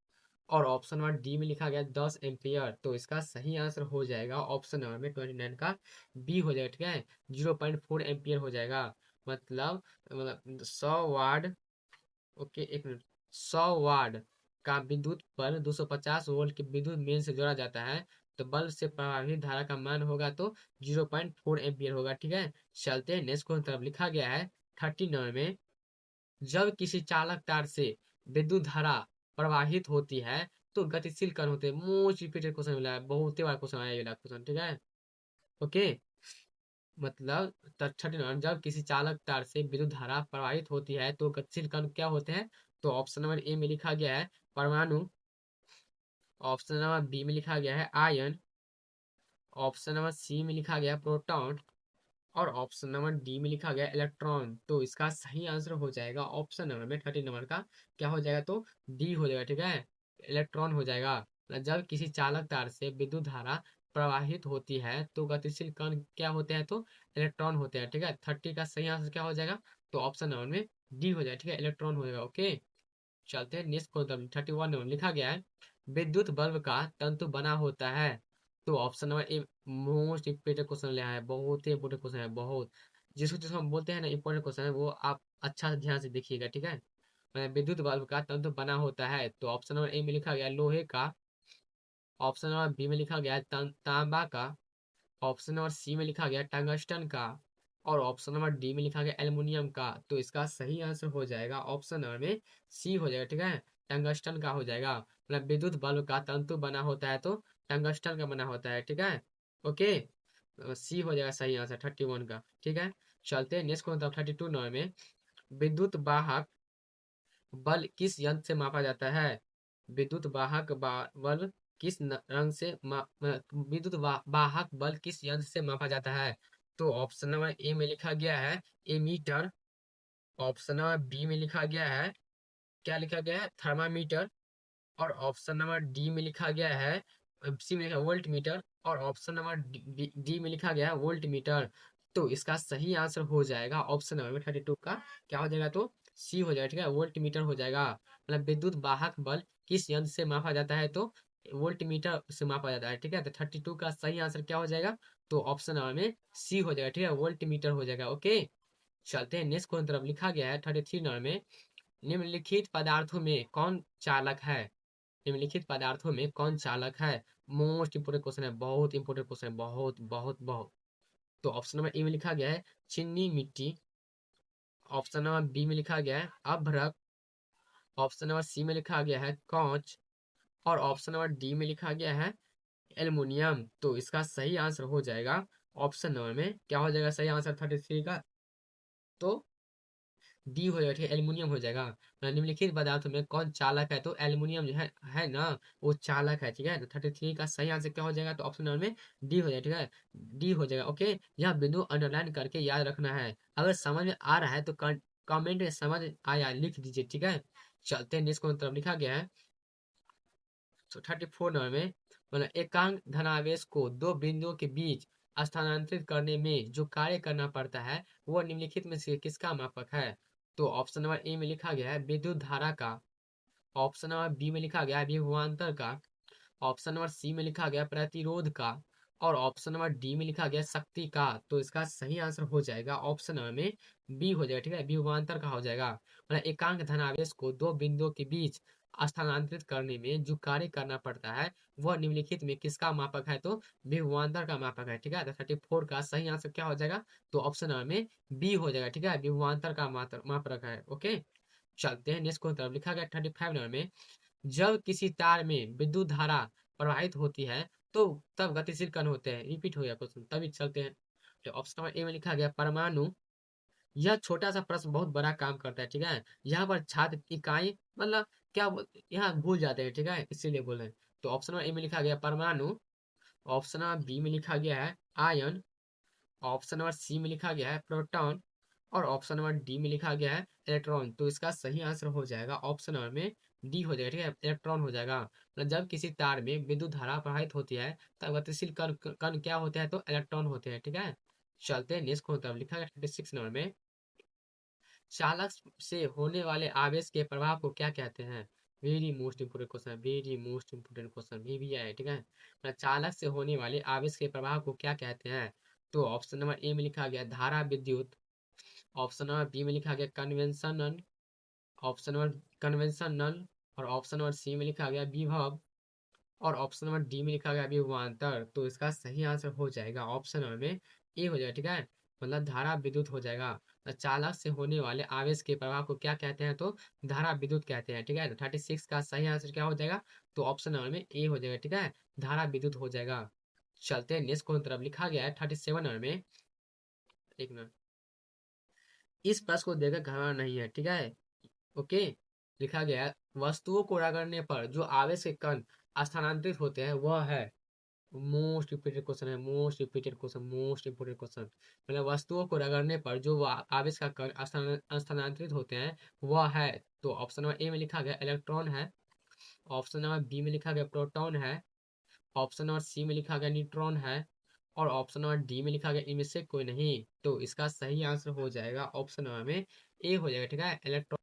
और ऑप्शन नंबर डी में लिखा गया 10 एम्पियर। तो इसका सही आंसर हो जाएगा ऑप्शन नंबर में 29 का बी हो जाएगा। ठीक है, 0.4 एम्पियर हो जाएगा। मतलब 100 वाट। ओके, एक मिनट। 100 वाट का विद्युत बल्ब 250 वोल्ट के विद्युत मेन से जोड़ा जाता है, तो बल्ब से प्रवाहित धारा का मान होगा, तो 0.4 एम्पियर होगा। ठीक है, चलते हैं नेक्स्ट क्वेश्चन तरफ। लिखा गया है 39 में, जब किसी चालक तार से विद्युत धारा प्रवाहित होती है, तो गतिशील कण होते हैं। मोस्ट रिपीटेड क्वेश्चन मिला है, बहुत ही बार क्वेश्चन आया ये क्वेश्चन। ठीक है, ओके, मतलब 39, जब किसी चालक तार से विद्युत धारा प्रवाहित होती है, तो गतिशील कण क्या होते हैं, तो ऑप्शन नंबर ए में लिखा गया है परमाणु, ऑप्शन नंबर बी में लिखा गया है आयन, ऑप्शन नंबर सी में लिखा गया प्रोटॉन, और ऑप्शन नंबर डी में लिखा गया इलेक्ट्रॉन। तो इसका सही आंसर हो जाएगा ऑप्शन नंबर में 30 नंबर का क्या हो जाएगा, तो डी हो जाएगा। ठीक है, इलेक्ट्रॉन हो जाएगा। मतलब जब किसी चालक तार से विद्युत धारा प्रवाहित होती है तो गतिशील कण क्या होते हैं, तो इलेक्ट्रॉन होते हैं। ठीक है, 30 का सही आंसर क्या हो जाएगा, तो ऑप्शन नंबर में डी हो जाएगा। ठीक है, इलेक्ट्रॉन हो जाएगा। ओके, चलते हैं नेक्स्ट क्वेश्चन। 31 नंबर लिखा गया है, विद्युत बल्ब का तंतु बना होता है। तो option number a most important question लिया है, बहुत ही इम्पोर्टेंट क्वेश्चन है, बहुत। जिसको जिसको हम बोलते हैं ना इम्पोर्टेंट क्वेश्चन है, वो आप अच्छा से ध्यान से देखिएगा। ठीक है, विद्युत बल्ब का तंतु बना होता है, तो ऑप्शन नंबर ए में लिखा गया लोहे का, ऑप्शन नंबर बी में लिखा गया तांबा का, ऑप्शन नंबर सी में लिखा गया टंगस्टन का, और ऑप्शन नंबर डी में लिखा गया एल्युमिनियम का। तो इसका सही आंसर हो जाएगा ऑप्शन नंबर में सी हो जाएगा। ठीक है, टंगस्टन का हो जाएगा। मतलब विद्युत बल्ब का तंतु बना होता है तो टंगस्टन का बना होता है। ठीक है, ओके, सी हो जाएगा सही आंसर 31 का। ठीक है, चलते हैं नेक्स्ट क्वेश्चन 32 नंबर में, विद्युत वाहक बल किस यंत्र से मापा जाता है। विद्युत वाहक बल किस रंग से विद्युत वाहक बल किस यंत्र से मापा जाता है। तो ऑप्शन नंबर ए में लिखा गया है एमीटर, ऑप्शन नंबर बी में लिखा गया है, क्या लिखा गया है, थर्मामीटर, और ऑप्शन नंबर डी में लिखा गया है, सी में लिखा वोल्ट मीटर, और ऑप्शन नंबर डी में लिखा गया है वोल्ट मीटर। तो इसका सही आंसर हो जाएगा ऑप्शन नंबर में 32 का क्या हो जाएगा, तो सी हो जाएगा। ठीक है, वोल्ट मीटर हो जाएगा। मतलब विद्युत वाहक बल किस यंत्र से मापा जाता है, तो वोल्ट मीटर से मापा जाता है। ठीक है, तो 32 का सही आंसर क्या हो जाएगा, तो ऑप्शन नंबर में सी हो जाएगा। ठीक है, वोल्ट मीटर हो जाएगा। ओके, चलते हैं नेक्स्ट क्वेश्चन तरफ। लिखा गया है 33 नंबर में, निम्नलिखित पदार्थों में कौन चालक है। निम्नलिखित पदार्थों में कौन चालक है। मोस्ट इंपोर्टेंट क्वेश्चन है, बहुत इंपोर्टेंट क्वेश्चन है, बहुत बहुत बहुत। तो ऑप्शन नंबर ए में लिखा गया है चीनी मिट्टी, ऑप्शन नंबर बी में लिखा गया है अभ्रक, ऑप्शन नंबर सी में लिखा गया है कांच, और ऑप्शन नंबर डी में लिखा गया है एल्युमिनियम। तो इसका सही आंसर हो जाएगा ऑप्शन नंबर में क्या हो जाएगा सही आंसर 33 का, तो डी हो जाएगा। ठीक है, एल्युमिनियम हो जाएगा। निम्नलिखित पदार्थों में कौन चालक है, तो एल्युमिनियम जो है ना, वो चालक है। ठीक है, तो 33 का सही आंसर क्या हो जाएगा, तो ऑप्शन नंबर में डी हो जाएगा। ठीक है, डी हो जाएगा। ओके, यह बिंदु अंडरलाइन करके याद रखना है। अगर समझ में आ रहा है तो कमेंट में समझ आया लिख दीजिए। ठीक है, चलते हैं नेक्स्ट तरफ। लिखा गया है तो 34 नंबर में, मतलब एकांक धनावेश को दो बिंदुओं के बीच स्थानांतरित करने में जो कार्य करना पड़ता है वह निम्नलिखित में से किसका मापक है। तो ऑप्शन नंबर ए में लिखा गया है विद्युत धारा का, ऑप्शन नंबर बी में लिखा गया है विभवांतर का, ऑप्शन नंबर सी में लिखा गया प्रतिरोध का, और ऑप्शन नंबर डी में लिखा गया शक्ति का। तो इसका सही आंसर हो जाएगा ऑप्शन नंबर में बी हो जाएगा। ठीक है, विभवांतर का हो जाएगा। मतलब एकांक धनावेश को दो बिंदुओं के बीच स्थानांतरित करने में जो कार्य करना पड़ता है वह निम्नलिखित में किसका मापक है, तो विभवांतर का मापक है। ठीक है, तो 34 का सही आंसर क्या हो जाएगा, तो ऑप्शन नंबर में बी हो जाएगा। ठीक है, विभवांतर का मापक है। ओके, चलते हैं नेक्स्ट को तरफ। लिखा गया 35 नंबर में, जब किसी तार में विद्युत धारा प्रवाहित होती है तो तब गतिशील कण होते हैं। रिपीट हो गया क्वेश्चन, तभी चलते हैं। तो ऑप्शन नंबर ए में लिखा गया परमाणु। यह छोटा सा प्रश्न बहुत बड़ा काम करता है। ठीक है, यहाँ पर छात्र इकाई मतलब क्या यहाँ भूल जाते हैं। ठीक है, इसीलिए बोल रहे हैं। तो ऑप्शन नंबर ए में लिखा गया परमाणु, ऑप्शन नंबर बी में लिखा गया है आयन, ऑप्शन नंबर सी में लिखा गया है प्रोटॉन, और ऑप्शन नंबर डी में लिखा गया है इलेक्ट्रॉन। तो इसका सही आंसर हो जाएगा ऑप्शन नंबर में डी हो जाएगा। ठीक है, इलेक्ट्रॉन हो जाएगा। मतलब जब किसी तार में विद्युत धारा प्रवाहित होती है तब गतिशील कण कण क्या होते हैं, तो इलेक्ट्रॉन होते हैं। ठीक है, चलते हैं नेक्स्ट को तरफ। लिखा गया 36 नंबर में, चालक से होने वाले आवेश के प्रभाव को क्या कहते हैं। Very most important question, very most important question भी आया है। ठीक है, मतलब चालक से होने वाले आवेश के प्रभाव को क्या कहते हैं। तो ऑप्शन नंबर ए में लिखा गया धारा विद्युत, ऑप्शन नंबर बी में लिखा गया कन्वेंशनल, ऑप्शन नंबर कन्वेंशनल, और ऑप्शन नंबर सी में लिखा गया विभव, और ऑप्शन नंबर डी में लिखा गया विभवांतर। तो इसका सही आंसर हो जाएगा ऑप्शन नंबर में ए हो जाएगा। ठीक है, मतलब धारा विद्युत हो जाएगा। तो चालक से होने वाले आवेश के प्रभाव को क्या कहते हैं, तो धारा विद्युत कहते हैं। ठीक है, तो 36 का सही आंसर क्या हो जाएगा, तो ऑप्शन नंबर में ए हो जाएगा। ठीक है, धारा विद्युत हो जाएगा। चलते हैं नेक्स्ट को तरफ। लिखा गया है 37 नंबर में, एक मिनट, इस प्रश्न को देखकर घबराना नहीं है। ठीक है, ओके, लिखा गया है वस्तुओं को रगड़ने पर जो आवेश के कण स्थानांतरित होते हैं वह है। मोस्ट रिपीटेड क्वेश्चन है, most repeated question, most important question. मतलब वस्तुओं को रगड़ने पर जो आवेश का कण स्थानांतरित होते हैं वह है। तो ऑप्शन नंबर ए में लिखा गया इलेक्ट्रॉन है, ऑप्शन नंबर बी में लिखा गया प्रोटॉन है, ऑप्शन नंबर सी में लिखा गया न्यूट्रॉन है, और ऑप्शन नंबर डी में लिखा गया इनमें से कोई नहीं। तो इसका सही आंसर हो जाएगा ऑप्शन नंबर में ए हो जाएगा। ठीक है, इलेक्ट्रॉन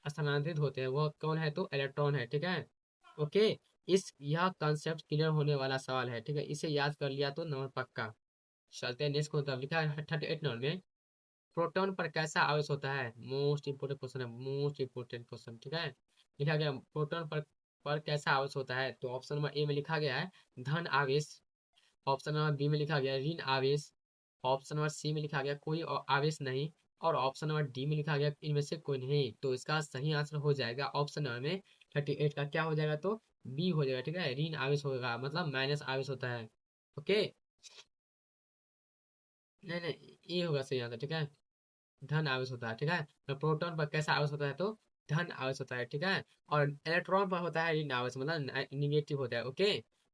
स्थानांतरित होते हैं, वो कौन है? तो इलेक्ट्रॉन है। ठीक है, ओके। यह कंसेप्ट क्लियर होने वाला सवाल है। ठीक है, इसे याद कर लिया तो नंबर पक्का। चलते हैं नेक्स्ट को, तब लिखा है 38 नंबर में, प्रोटॉन पर कैसा आवेश होता है? मोस्ट इंपोर्टेंट क्वेश्चन है, मोस्ट इंपोर्टेंट क्वेश्चन। ठीक है, लिखा गया प्रोटॉन पर कैसा आवेश होता है? तो ऑप्शन नंबर ए में लिखा गया है धन आवेश, ऑप्शन नंबर बी में लिखा गया ऋण आवेश, ऑप्शन नंबर सी में लिखा गया कोई आवेश नहीं, और ऑप्शन नंबर डी में लिखा गया इनमें से कोई नहीं। तो इसका सही आंसर हो जाएगा ऑप्शन नंबर में 38 का क्या हो जाएगा? तो बी हो जाएगा। ठीक है, ऋण आवेश होगा, मतलब माइनस आवेश होता है। ओके, नहीं नहीं, ये होगा सही आंसर। ठीक है, धन आवेश होता है। ठीक है, तो प्रोटॉन पर कैसा आवेश होता है? तो धन आवेश होता है। ठीक है, और इलेक्ट्रॉन पर होता है ऋण आवेश, मतलब निगेटिव होता है। ओके,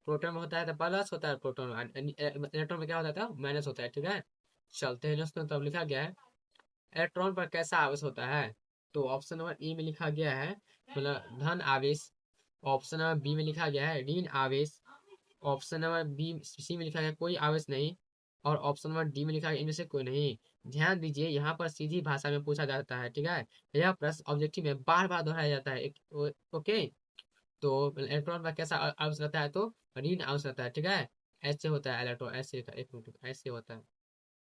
प्रोटॉन में होता है तो प्लस होता है, प्रोटॉन इलेक्ट्रॉन में क्या होता है? तो माइनस होता है। ठीक है, चलते हैं दोस्तों, तब लिखा गया है इलेक्ट्रॉन पर कैसा आवेश होता है? तो ऑप्शन नंबर ए में लिखा गया है मतलब धन आवेश, ऑप्शन नंबर बी में लिखा गया है ऋण आवेश, ऑप्शन नंबर बी सी में लिखा गया कोई आवेश नहीं, और ऑप्शन नंबर डी में लिखा है इनमें से कोई नहीं। ध्यान दीजिए, यहाँ पर सीधी भाषा में पूछा जाता है। ठीक है, यह प्रश्न ऑब्जेक्टिव में बार बार दोहराया जाता है। ओके, तो इलेक्ट्रॉन का कैसा आवेश रहता है? तो ऋण आवेश रहता है। ठीक है, ऐसे होता है इलेक्ट्रॉन, ऐसे एक मिनट, ऐसे होता है,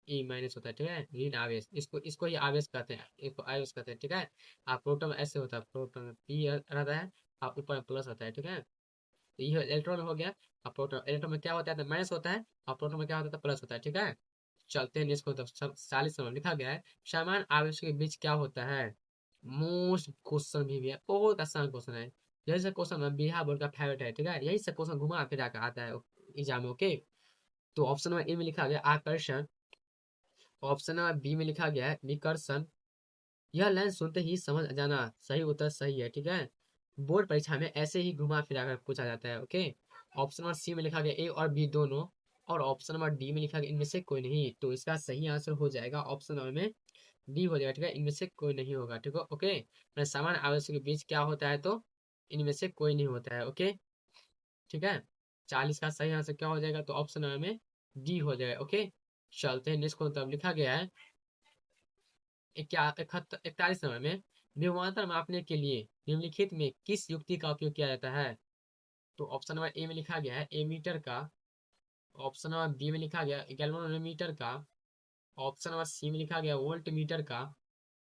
ई माइनस होता है। ठीक है, ऋण आवेश, इसको इसको ही आवेश कहते हैं, इसको आवेश कहते हैं। ठीक है, आप प्रोटॉन ऐसे होता है, प्रोटॉन पी रहता है, आप ऊपर प्लस होता है। ठीक है, तो ये इलेक्ट्रॉन हो गया। अब प्रोटॉन, इलेक्ट्रॉन में क्या होता है? तो माइनस होता है, और प्रोटॉन में क्या होता है? तो प्लस होता है। ठीक है, चलते हैं इसको, तो 40 नंबर लिखा गया है समान आवेश के बीच क्या होता है? मोस्ट क्वेश्चन भी है, बहुत आसान क्वेश्चन है। जैसे क्वेश्चन बिहार बोर्ड का फेवरेट है। ठीक है, यही से क्वेश्चन घुमा फिरा कर आता है एग्जाम में। ओके, तो ऑप्शन नंबर ए में लिखा गया आकर्षण, ऑप्शन नंबर बी में लिखा गया है विकर्षण। यह लाइन सुनते ही समझ जाना सही उत्तर सही है। ठीक है, बोर्ड परीक्षा में ऐसे ही घुमा फिरा कर पूछा जाता है। ओके, ऑप्शन नंबर सी में लिखा गया ए और बी दोनों, और ऑप्शन नंबर डी में लिखा गया इनमें से कोई नहीं। तो इसका सही आंसर हो जाएगा ऑप्शन नंबर में डी हो जाएगा। ठीक है, इनमें से कोई नहीं होगा। ठीक है, ओके, मैं समान आवेश के बीच क्या होता है? तो इनमें से कोई नहीं होता है। ओके, ठीक है, 40 का सही आंसर क्या हो जाएगा? तो ऑप्शन नंबर में डी हो जाएगा। ओके, चलते हैं नेक्स्ट को, तब लिखा गया है 41 नंबर में, विभवांतर मापने के लिए निम्नलिखित में किस युक्ति का उपयोग किया जाता है? तो ऑप्शन नंबर ए में लिखा गया है एमीटर का, ऑप्शन नंबर बी में लिखा गया गैल्वेनोमीटर का, ऑप्शन नंबर सी में लिखा गया वोल्ट मीटर का,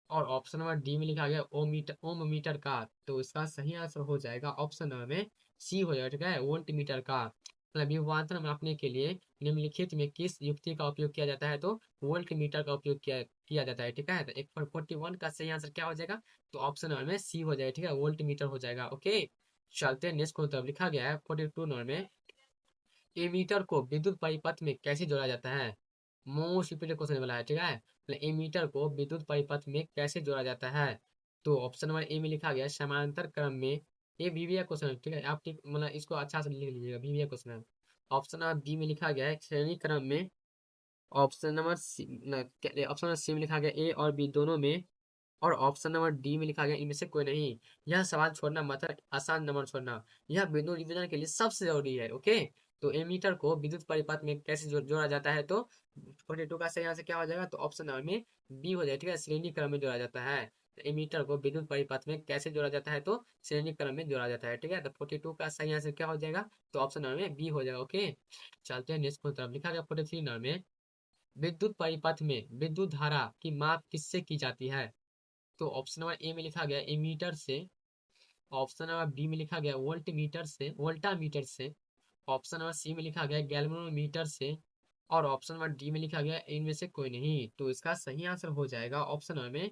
और ऑप्शन नंबर डी में लिखा गया ओम मीटर का। तो इसका सही आंसर हो जाएगा ऑप्शन नंबर में सी हो जाएगा। ठीक है, वोल्ट मीटर का, मतलब विभवांतर मापने के लिए निम्नलिखित में किस युक्ति का उपयोग किया जाता है? तो वोल्ट मीटर का उपयोग किया जाता है। ठीक है, तो 41 का सही आंसर क्या हो जाएगा? तो ऑप्शन नंबर में सी हो जाएगा। ठीक है, वोल्ट मीटर हो जाएगा। ओके, चलते हैं नेक्स्ट को, तब लिखा गया है 42 नंबर में, एमीटर को विद्युत परिपथ में कैसे जोड़ा जाता है? मोस्ट इंपोर्टेंट क्वेश्चन वाला है। ठीक है, मतलब एमीटर को विद्युत परिपथ में कैसे जोड़ा जाता है? तो ऑप्शन नंबर ए में लिखा गया समांतर क्रम में, ये वीवीआई क्वेश्चन है। ठीक है, आप ठीक मतलब इसको अच्छा से लिख लीजिएगा, वीवीआई क्वेश्चन है। ऑप्शन नंबर बी में लिखा गया है श्रेणी क्रम में, option number C, option number C में लिखा गया ए और बी दोनों में, और ऑप्शन नंबर डी में लिखा गया इनमें से कोई नहीं। यह सवाल छोड़ना मतलब आसान नंबर छोड़ना, यह बिंदु डिवीजन के लिए सबसे जरूरी है। ओके, तो एमीटर को विद्युत परिपथ में कैसे जोड़ा जाता है? तो 42 का सही आंसर क्या हो जाएगा? तो ऑप्शन नंबर में बी हो जाएगा। ठीक है, श्रेणी क्रम में जोड़ा जाता है। तो एमीटर को विद्युत परिपथ में कैसे जोड़ा जाता है? तो श्रेणी क्रम में जोड़ा जाता है। ठीक है, तो 42 का सही आंसर क्या हो जाएगा? तो ऑप्शन नंबर में बी हो जाएगा। ओके, चलते हैं नेक्स्ट तरफ, लिखा गया 43 नंबर में, विद्युत परिपथ में विद्युत धारा की माप किससे की जाती है? तो ऑप्शन नंबर ए में लिखा गया एमीटर से, ऑप्शन नंबर बी में लिखा गया वोल्ट मीटर से, वोल्टा मीटर से, ऑप्शन नंबर सी में लिखा गया गैल्वेनोमीटर से, और ऑप्शन नंबर डी में लिखा गया इनमें से कोई नहीं। तो इसका सही आंसर हो जाएगा ऑप्शन नंबर में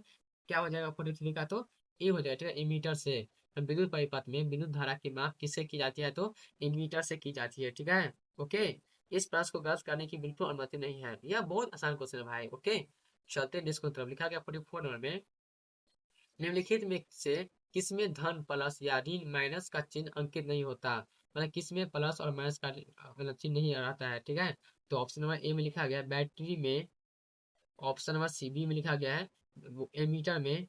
क्या हो जाएगा 43 का? तो ए हो जाएगा। ठीक है, एमीटर से विद्युत परिपथ में विद्युत धारा की माप किससे की जाती है? तो एमीटर से की जाती है। ठीक है, ओके, इस प्रश्न को गलत करने की बिल्कुल अनुमति नहीं है, यह बहुत आसान क्वेश्चन है भाई। ओके, चलते हैं इसको तरफ, लिखा गया 44 नंबर में, निम्नलिखित में से किसमें धन प्लस या ऋण माइनस का चिन्ह अंकित नहीं होता? मतलब किसमें प्लस और माइनस का मतलब चिन्ह नहीं रहता है? ठीक है, तो ऑप्शन नंबर ए में लिखा गया है बैटरी में, ऑप्शन नंबर सी बी में लिखा गया है एमीटर में,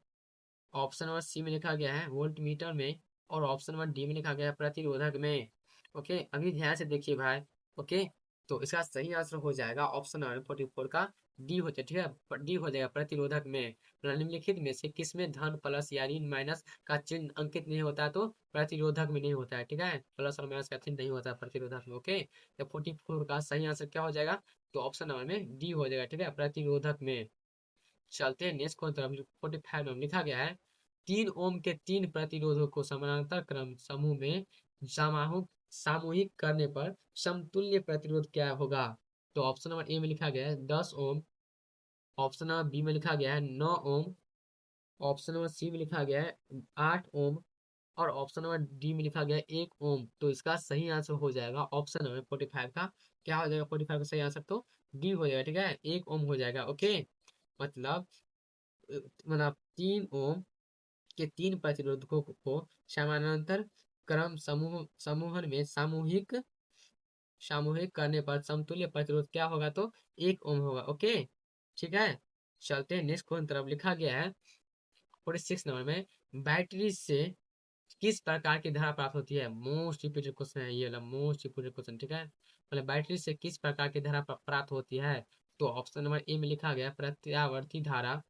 ऑप्शन नंबर सी में लिखा गया है वोल्ट मीटर में, और ऑप्शन नंबर डी में लिखा गया है प्रतिरोधक में। ओके, अभी ध्यान से देखिए भाई। ओके, तो इसका सही आंसर हो जाएगा ऑप्शन नंबर 44 का डी हो जाएगा, ठीक है, डी हो जाएगा प्रतिरोधक में। निम्नलिखित में से किसमें धन प्लस या ऋण माइनस का चिन्ह अंकित नहीं होता है, तो प्रतिरोधक में नहीं होता है, ठीक है, प्लस और माइनस का चिन्ह नहीं होता है प्रतिरोधक में। ओके, तो 44 का सही आंसर क्या हो जाएगा, तो ऑप्शन नंबर में डी हो जाएगा, ठीक है, प्रतिरोधक में। चलते हैं नेक्स्ट क्वेश्चन तरफ। 45 में लिखा गया है 3 ओम के 3 प्रतिरोधों को समानांतर क्रम समूह में सामूहिक करने पर समतुल्य प्रतिरोध क्या होगा। तो ऑप्शन नंबर ए में लिखा गया है 10 ओम, ऑप्शन नंबर बी में लिखा गया है 9 ओम, ऑप्शन नंबर सी में लिखा गया है 8 ओम, और ऑप्शन नंबर डी में लिखा गया है 1 ओम। तो इसका सही आंसर हो जाएगा ऑप्शन नंबर 45 का, क्या हो जाएगा 45 का सही आंसर, तो डी हो जाएगा, ठीक है, 1 ओम हो जाएगा। ओके, मतलब मतलब 3 ओम के 3 प्रतिरोधकों को समानांतर क्रम समूहन में सामूहिक सामूहिक करने पर समतुल्य प्रतिरोध क्या होगा, तो 1 ओम होगा। ओके, ठीक है, चलते हैं नेक्स्ट क्वेश्चन तरफ। लिखा गया है 46 नंबर में बैटरी से किस प्रकार की धारा प्राप्त होती है। मोस्ट रिपीटेड क्वेश्चन है ये वाला, मोस्ट रिपीटेड क्वेश्चन, ठीक है, मतलब बैटरी से किस प्रकार की धारा प्राप्त होती है। तो ऑप्शन नंबर ए में लिखा गया प्रत्यावर्ती धारा,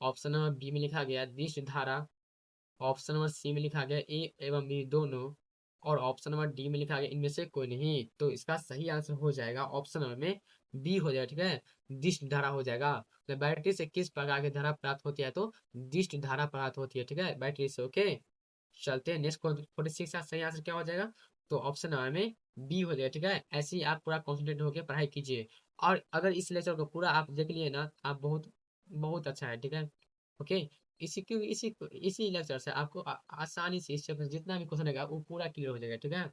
ऑप्शन नंबर बी में लिखा गया दिश धारा, ऑप्शन नंबर सी में लिखा गया ए एवं बी दोनों, और ऑप्शन नंबर डी में लिखा गया इनमें से कोई नहीं। तो इसका सही आंसर हो जाएगा ऑप्शन नंबर में बी हो जाएगा, ठीक है, दिष्ट धारा हो जाएगा। तो बैटरी से किस प्रकार की धारा प्राप्त होती है, तो दिष्ट धारा प्राप्त होती है, ठीक है, बैटरी से। ओके, चलते हैं नेक्स्ट क्वेश्चन। 46 का सही आंसर क्या हो जाएगा, तो ऑप्शन नंबर में बी हो जाएगा, ठीक है। ऐसे ही आप पूरा कॉन्सेंट्रेट होकर पढ़ाई कीजिए, और अगर इस लेक्चर को पूरा आप देख लिए ना, आप बहुत बहुत अच्छा है, ठीक है। ओके, इसी लेक्चर से आपको आसानी से इस चैप्टर जितना भी क्वेश्चन रहेगा वो पूरा क्लियर हो जाएगा, ठीक है।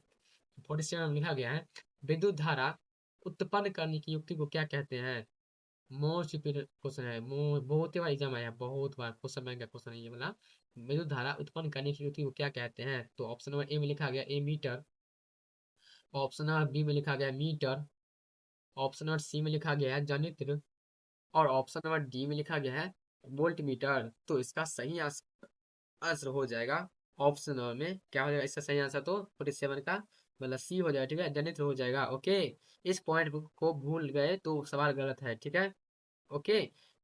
47 में लिखा गया है विद्युत धारा उत्पन्न करने की युक्ति को क्या कहते हैं। मोस्ट रिपीटेड क्वेश्चन है, बहुत ही बार एग्जाम आया है, बहुत बार क्वेश्चन बैंक का क्वेश्चन है ये वाला। विद्युत धारा उत्पन्न करने की युक्ति को क्या कहते हैं। तो ऑप्शन नंबर ए में लिखा गया एमीटर, ऑप्शन नंबर बी में लिखा गया मीटर, ऑप्शन नंबर सी में लिखा गया है जनित्र, और ऑप्शन नंबर डी में लिखा गया है वोल्ट मीटर। तो इसका सही आंसर हो जाएगा ऑप्शन नंबर में, क्या हो जाएगा इसका सही आंसर, तो 47 का मतलब सी हो जाएगा, ठीक है, जनित्र हो जाएगा। ओके, इस पॉइंट को भूल गए तो सवाल गलत है, ठीक है। ओके,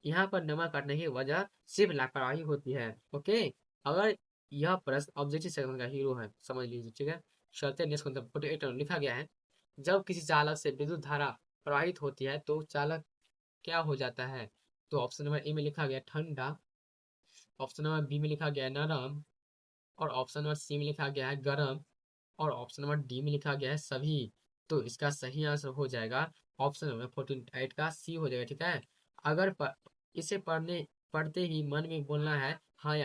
यहाँ पर नंबर काटने की वजह सिर्फ लापरवाही होती है। ओके, अगर यह प्रश्न ऑब्जेक्टिव सेक्शन का हीरो है समझ लीजिए, ठीक है। चलते नेक्स्ट क्वेश्चन 48 में लिखा गया है जब किसी चालक से विद्युत धारा प्रवाहित होती है तो चालक क्या हो जाता है। तो ऑप्शन नंबर ए में लिखा गया ठंडा, ऑप्शन नंबर बी में लिखा गया नरम, और ऑप्शन नंबर सी में लिखा गया है गरम, और ऑप्शन नंबर डी में लिखा गया है सभी। तो इसका सही आंसर हो जाएगा ऑप्शन नंबर 48 का सी हो जाएगा, ठीक है। अगर इसे पढ़ते ही मन में बोलना है हाँ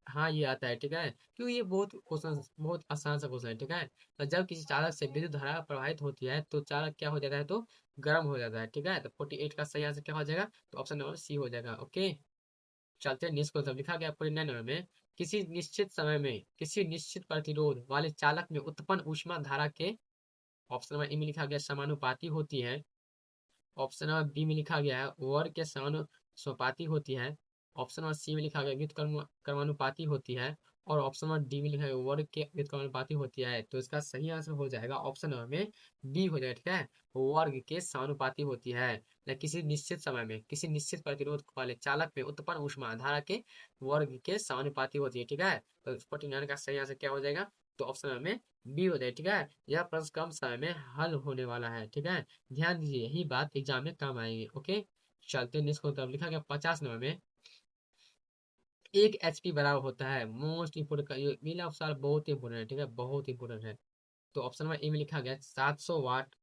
हाँ ये आता है, ठीक है, क्योंकि ये बहुत क्वेश्चन बहुत आसान सा क्वेश्चन है, ठीक है। तो जब किसी चालक से विद्युत धारा प्रवाहित होती है तो चालक क्या हो जाता है, तो गर्म हो जाता है, ठीक है। तो 48 का सही आंसर क्या हो जाएगा, तो ऑप्शन नंबर सी हो जाएगा। ओके, चलते हैं नेक्स्ट क्वेश्चन। लिखा गया 49 में किसी निश्चित समय में किसी निश्चित प्रतिरोध वाले चालक में उत्पन्न ऊष्मा धारा के, ऑप्शन नंबर ए में लिखा गया समानुपाती होती है, ऑप्शन नंबर बी में लिखा गया है वर्ग के समानुपाती होती है, ऑप्शन नंबर सी में लिखा गया व्युत्क्रमानुपाती होती है, और ऑप्शन नंबर डी में लिखा है वर्ग के व्युत्क्रमानुपाती होती है। तो इसका सही आंसर हो जाएगा ऑप्शन नंबर में बी हो जाएगा, ठीक है, वर्ग के समानुपाती होती है। किसी निश्चित समय में किसी निश्चित प्रतिरोध वाले चालक में उत्पन्न ऊष्मा धारा के वर्ग के समानुपाती होती है, ठीक है। तो 49 का सही आंसर क्या हो जाएगा, तो ऑप्शन नंबर में बी हो जाएगा, ठीक है। यह प्रश्न कम समय में हल होने वाला है, ठीक है, ध्यान दीजिए यही बात एग्जाम में काम आएगी। ओके, चलते हैं नेक्स्ट को तरफ। लिखा गया 50 नंबर में 1 HP बराबर होता है, मोस्ट इंपोर्टेंट मिला सवाल बहुत इंपोर्टेंट है, ठीक है, बहुत इंपोर्टेंट है। तो ऑप्शन नंबर ए में लिखा गया है 700 वाट,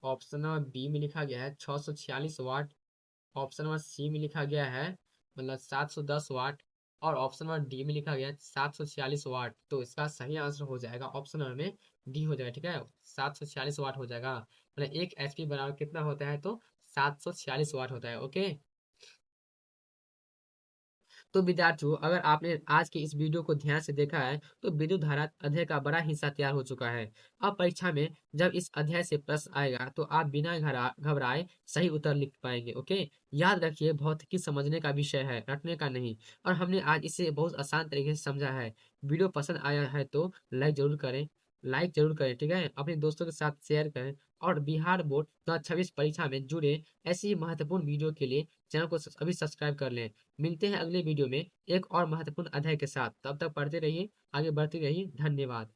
ऑप्शन नंबर बी में लिखा गया है 646 वाट, ऑप्शन नंबर सी में लिखा गया है मतलब 710 वाट, और ऑप्शन नंबर डी में लिखा गया है 746 वाट। तो इसका सही आंसर हो जाएगा ऑप्शन नंबर में डी हो जाएगा, ठीक है, 746 वाट हो जाएगा। मतलब 1 HP बराबर कितना होता है, तो 746 वाट होता है। ओके, तो विद्यार्थियों, अगर आपने आज के इस वीडियो को ध्यान से देखा है तो विद्युत धारा अध्याय का बड़ा हिस्सा तैयार हो चुका है। अब परीक्षा में जब इस अध्याय से प्रश्न आएगा तो आप बिना घबराए सही उत्तर लिख पाएंगे। ओके, याद रखिए भौतिकी समझने का विषय है, रटने का नहीं। और हमने आज इसे बहुत आसान तरीके से समझा है। वीडियो पसंद आया है तो लाइक जरूर करें, ठीक है। अपने दोस्तों के साथ शेयर करें। और बिहार बोर्ड 2026 परीक्षा में जुड़े ऐसी महत्वपूर्ण वीडियो के लिए चैनल को अभी सब्सक्राइब कर लें। मिलते हैं अगले वीडियो में एक और महत्वपूर्ण अध्याय के साथ। तब तक पढ़ते रहिए, आगे बढ़ते रहिए। धन्यवाद।